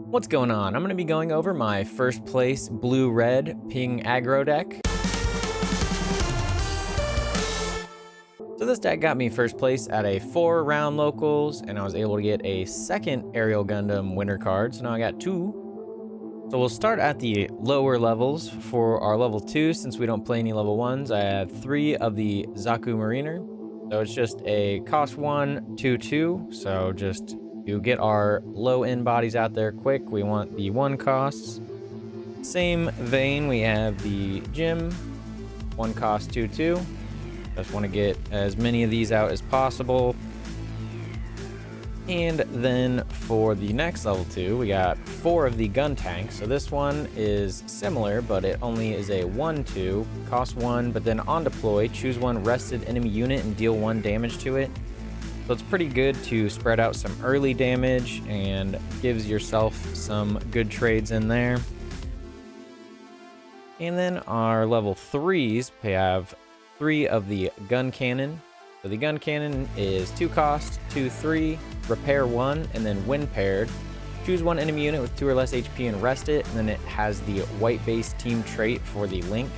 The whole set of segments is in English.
What's going on? I'm going to be going over my first place blue-red ping aggro deck. So this deck got me first place at a 4-round locals, and I was able to get a second aerial Gundam winner card, so now I got 2. So we'll start at the lower levels. For our level 2, since we don't play any level 1s, I have 3 of the Zaku Mariner. So it's just a cost 1, 2, 2, so just to get our low-end bodies out there quick, we want the 1 costs. Same vein, we have the Gym, 1 cost 2, 2. Just want to get as many of these out as possible. And then for the next level 2, we got 4 of the gun tanks. So this one is similar, but it only is a 1-2, cost 1, but then on deploy, choose 1 rested enemy unit and deal 1 damage to it. So it's pretty good to spread out some early damage and gives yourself some good trades in there. And then our level 3s, we have 3 of the gun cannon. So the gun cannon is 2 cost, 2, 3, repair 1, and then when paired, choose 1 enemy unit with 2 or less HP and rest it, and then it has the white base team trait for the link.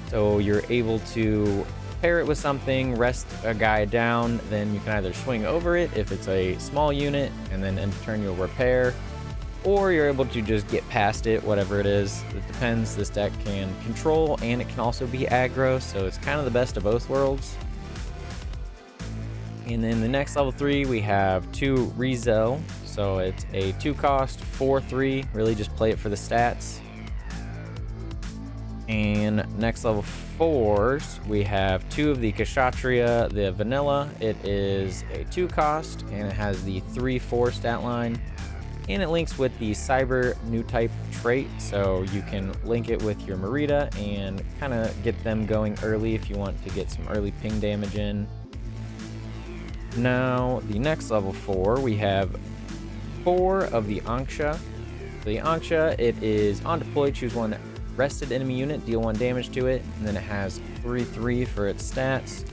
So you're able to pair it with something, rest a guy down, then you can either swing over it if it's a small unit, and then in turn you'll repair, or you're able to just get past it, whatever it is. It depends. This deck can control and it can also be aggro, so it's kind of the best of both worlds. And then the next level 3, we have 2 Rizel. So it's a 2 cost, 4, 3, really just play it for the stats. And next level 4s, we have 2 of the Kshatriya, the vanilla. It is a 2 cost and it has the 3-4 stat line. And it links with the Cyber Newtype trait, so you can link it with your Merida and kind of get them going early if you want to get some early ping damage in. Now, the next level 4, we have 4 of the Anksha. So the Anksha, it is on deploy, choose 1 rested enemy unit, deal 1 damage to it, and then it has 3-3 for its stats.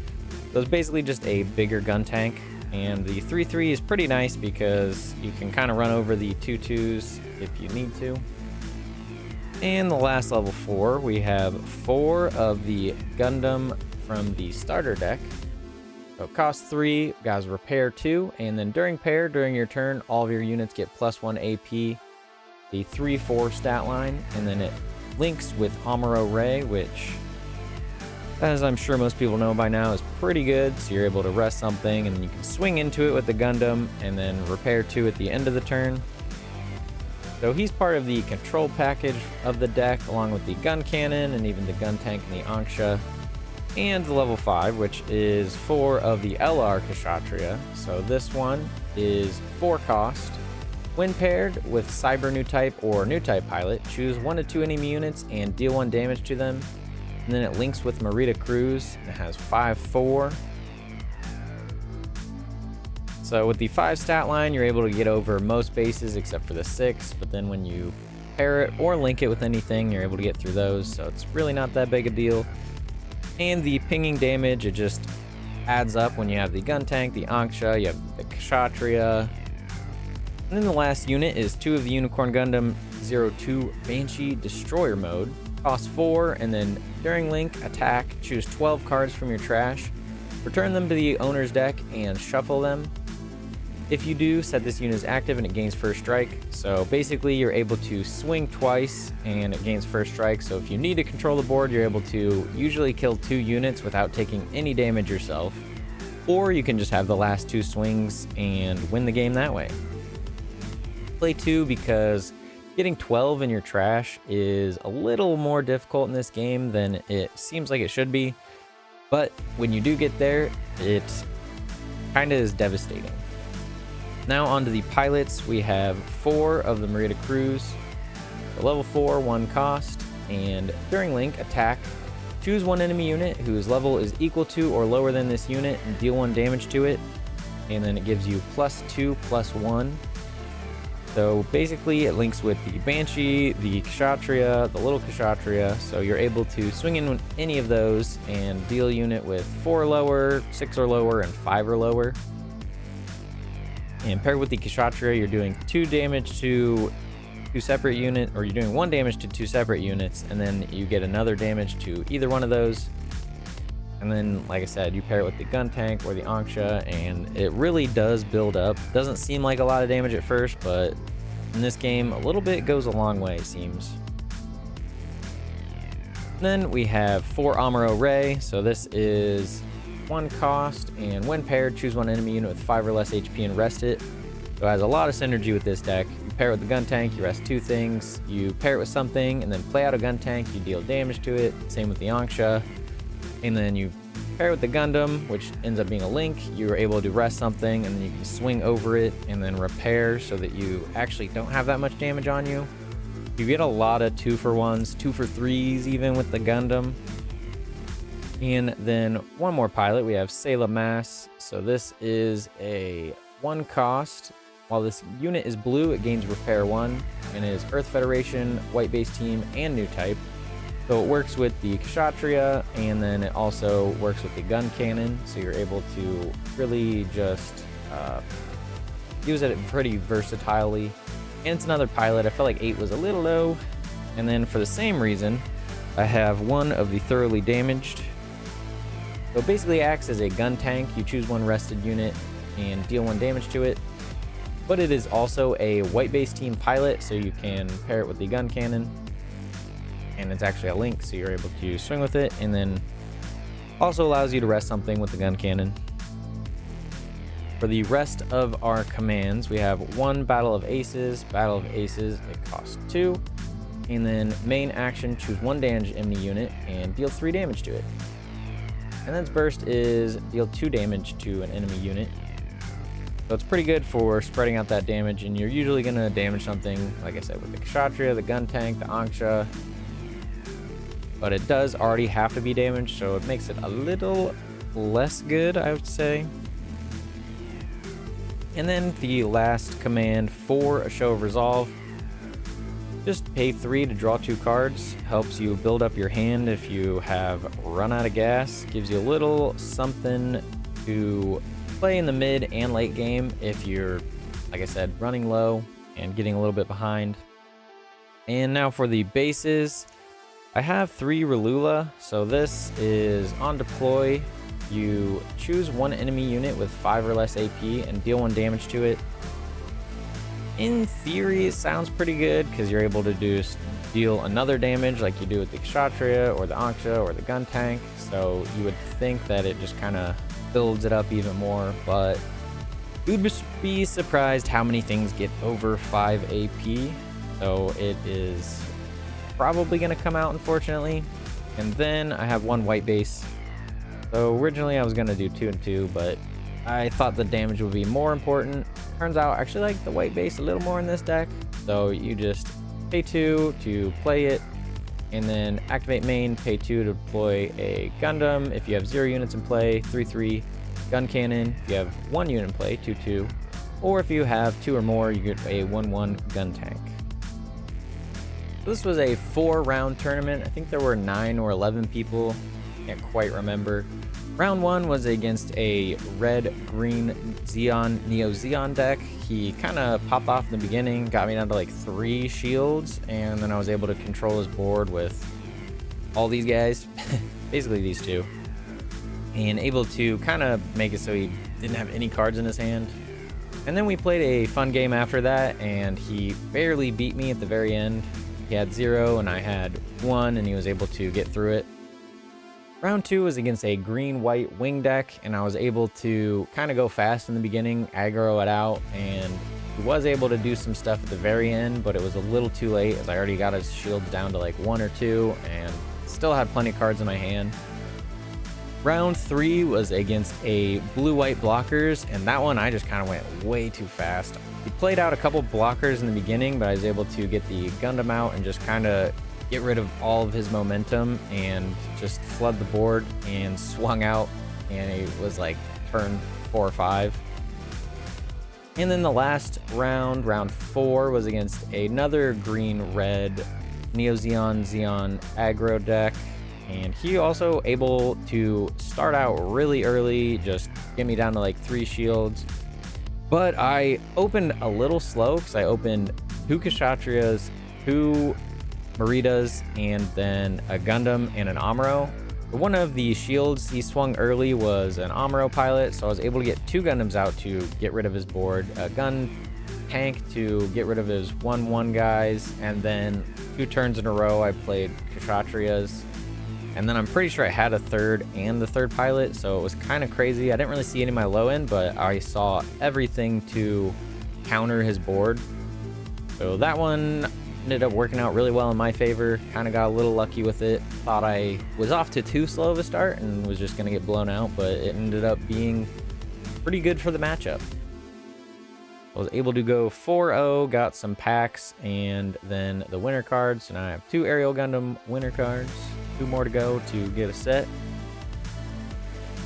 So it's basically just a bigger gun tank, and the 3-3 is pretty nice because you can kind of run over the 2-2s if you need to. And the last level 4, we have 4 of the Gundam from the starter deck. So cost 3, guys repair 2, and then during your turn, all of your units get +1 AP, the 3-4 stat line, and then it links with Amuro Ray, which, as I'm sure most people know by now, is pretty good. So you're able to rest something, and you can swing into it with the Gundam, and then repair 2 at the end of the turn. So he's part of the control package of the deck, along with the gun cannon, and even the gun tank and the Anksha. And the level 5, which is 4 of the LR Kshatriya. So this one is 4 cost. When paired with Cyber Newtype or Newtype Pilot, choose 1 to 2 enemy units and deal 1 damage to them. And then it links with Merida Cruz. It has 5-4. So with the 5 stat line, you're able to get over most bases except for the 6. But then when you pair it or link it with anything, you're able to get through those. So it's really not that big a deal. And the pinging damage, it just adds up when you have the gun tank, the Anksha, you have the Kshatriya. And then the last unit is 2 of the Unicorn Gundam 02 Banshee Destroyer mode. Cost 4, and then during link, attack, choose 12 cards from your trash, return them to the owner's deck, and shuffle them. If you do, set this unit as active and it gains first strike. So basically, you're able to swing twice and it gains first strike. So if you need to control the board, you're able to usually kill 2 units without taking any damage yourself. Or you can just have the last 2 swings and win the game that way. Play 2 because getting 12 in your trash is a little more difficult in this game than it seems like it should be. But when you do get there, it kind of is devastating. Now onto the pilots, we have 4 of the Merida Cruz. Level 4, 1 cost, and during link, attack, choose 1 enemy unit whose level is equal to or lower than this unit and deal 1 damage to it, and then it gives you +2, +1. So basically it links with the Banshee, the Kshatriya, the little Kshatriya, so you're able to swing in with any of those and deal a unit with 4 or lower, 6 or lower, and 5 or lower. And paired with the kshatriya, you're doing 2 damage to 2 separate units, or you're doing 1 damage to 2 separate units, and then you get another damage to either one of those. And then, like I said, you pair it with the gun tank or the anksha, and it really does build up. Doesn't seem like a lot of damage at first, but in this game, a little bit goes a long way, it seems. Then we have 4 Amuro Ray, so this is 1 cost, and when paired, choose 1 enemy unit with 5 or less HP and rest it. So it has a lot of synergy with this deck. You pair it with the gun tank, you rest 2 things, you pair it with something, and then play out a gun tank, you deal damage to it. Same with the anksha. And then you pair it with the Gundam, which ends up being a link. You're able to rest something, and then you can swing over it and then repair so that you actually don't have that much damage on you. You get a lot of 2-for-1s, 2-for-3s even with the Gundam. And then one more pilot, we have Sayla Mass. So this is a 1 cost. While this unit is blue, it gains repair 1, and it is Earth Federation, White Base Team, and Newtype. So it works with the kshatriya, and then it also works with the gun cannon, so you're able to really just use it pretty versatilely. And it's another pilot. I felt like 8 was a little low. And then for the same reason, I have 1 of the thoroughly damaged. So it basically acts as a gun tank. You choose 1 rested unit and deal 1 damage to it. But it is also a white base team pilot, so you can pair it with the gun cannon. And it's actually a link, so you're able to swing with it, and then also allows you to rest something with the gun cannon. For the rest of our commands, we have 1 Battle of Aces. Battle of Aces, it costs 2. And then main action, choose 1 damage enemy unit and deal 3 damage to it. And then its burst is deal 2 damage to an enemy unit. So it's pretty good for spreading out that damage, and you're usually going to damage something, like I said, with the kshatriya, the gun tank, the anksha. But it does already have to be damaged, so it makes it a little less good, I would say. And then the last command for a Show of Resolve. Just pay 3 to draw 2 cards. Helps you build up your hand if you have run out of gas. Gives you a little something to play in the mid and late game if you're, like I said, running low and getting a little bit behind. And now for the bases. I have 3 Relula, so this is on deploy. You choose 1 enemy unit with 5 or less AP and deal 1 damage to it. In theory, it sounds pretty good because you're able to deal another damage like you do with the kshatriya or the anksha or the gun tank. So you would think that it just kind of builds it up even more, but you'd be surprised how many things get over 5 AP. So it is probably going to come out, unfortunately. And then I have 1 white base. So originally I was going to do 2 and 2, but I thought the damage would be more important. Turns out I actually like the white base a little more in this deck. So you just pay 2 to play it, and then activate main, pay 2 to deploy a Gundam. If you have 0 units in play, 3/3 gun cannon. If you have 1 unit in play, 2/2. Or if you have 2 or more, you get a 1/1 gun tank. This was a 4-round tournament. I think there were 9 or 11 people. Can't quite remember. Round 1 was against a red-green Xeon Neo Xeon deck. He kind of popped off in the beginning, got me down to like 3 shields, and then I was able to control his board with all these guys, basically these 2, and able to kind of make it so he didn't have any cards in his hand. And then we played a fun game after that, and he barely beat me at the very end. He had 0 and I had 1, and he was able to get through it. Round 2 was against a green-white wing deck, and I was able to kind of go fast in the beginning, aggro it out, and he was able to do some stuff at the very end, but it was a little too late as I already got his shields down to like 1 or 2, and still had plenty of cards in my hand. Round 3 was against a blue-white blockers, and that one I just kind of went way too fast. He played out a couple blockers in the beginning, but I was able to get the Gundam out and just kind of get rid of all of his momentum and just flood the board, and swung out, and it was like turn 4 or 5. And then the last round, round 4, was against another green-red Neo Xeon aggro deck, and he also able to start out really early, just get me down to like 3 shields. But I opened a little slow because I opened 2 kshatriyas, 2 Maritas, and then a Gundam and an Amuro. One of the shields he swung early was an Amuro pilot, so I was able to get 2 Gundams out to get rid of his board, a gun tank to get rid of his 1-1 guys, and then 2 turns in a row I played kshatriyas. And then I'm pretty sure I had a third and the third pilot, so it was kind of crazy. I didn't really see any of my low end, but I saw everything to counter his board. So that one ended up working out really well in my favor. Kind of got a little lucky with it. Thought I was off to too slow of a start and was just going to get blown out, but it ended up being pretty good for the matchup. I was able to go 4-0, got some packs, and then the winner cards. So now I have 2 Aerial Gundam winner cards. 2 more to go to get a set.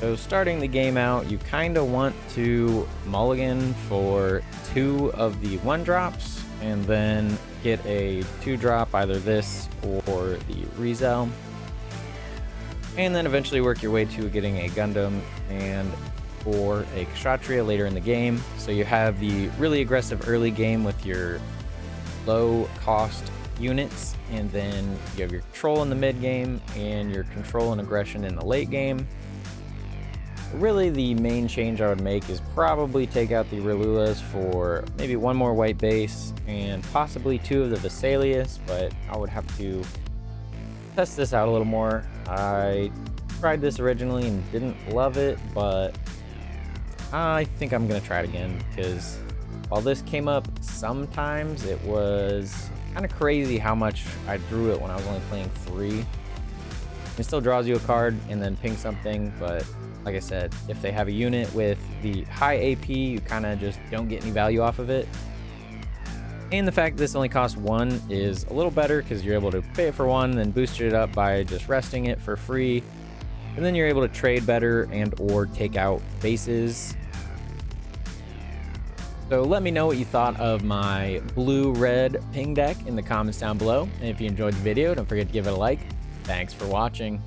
So starting the game out, you kind of want to mulligan for 2 of the 1-drops and then get a 2-drop, either this or the Rizel. And then eventually work your way to getting a Gundam and or a kshatriya later in the game. So you have the really aggressive early game with your low cost units, and then you have your control in the mid game and your control and aggression in the late game. Really, the main change I would make is probably take out the Rilulas for maybe 1 more white base and possibly 2 of the Vesalius, but I would have to test this out a little more. I tried this originally and didn't love it, but I think I'm gonna try it again, because while this came up sometimes, it was kind of crazy how much I drew it when I was only playing 3. It still draws you a card and then ping something, but like I said, if they have a unit with the high AP, you kind of just don't get any value off of it. And the fact that this only costs 1 is a little better, because you're able to pay it for 1, then boost it up by just resting it for free. And then you're able to trade better and or take out bases. So let me know what you thought of my blue-red ping deck in the comments down below. And if you enjoyed the video, don't forget to give it a like. Thanks for watching.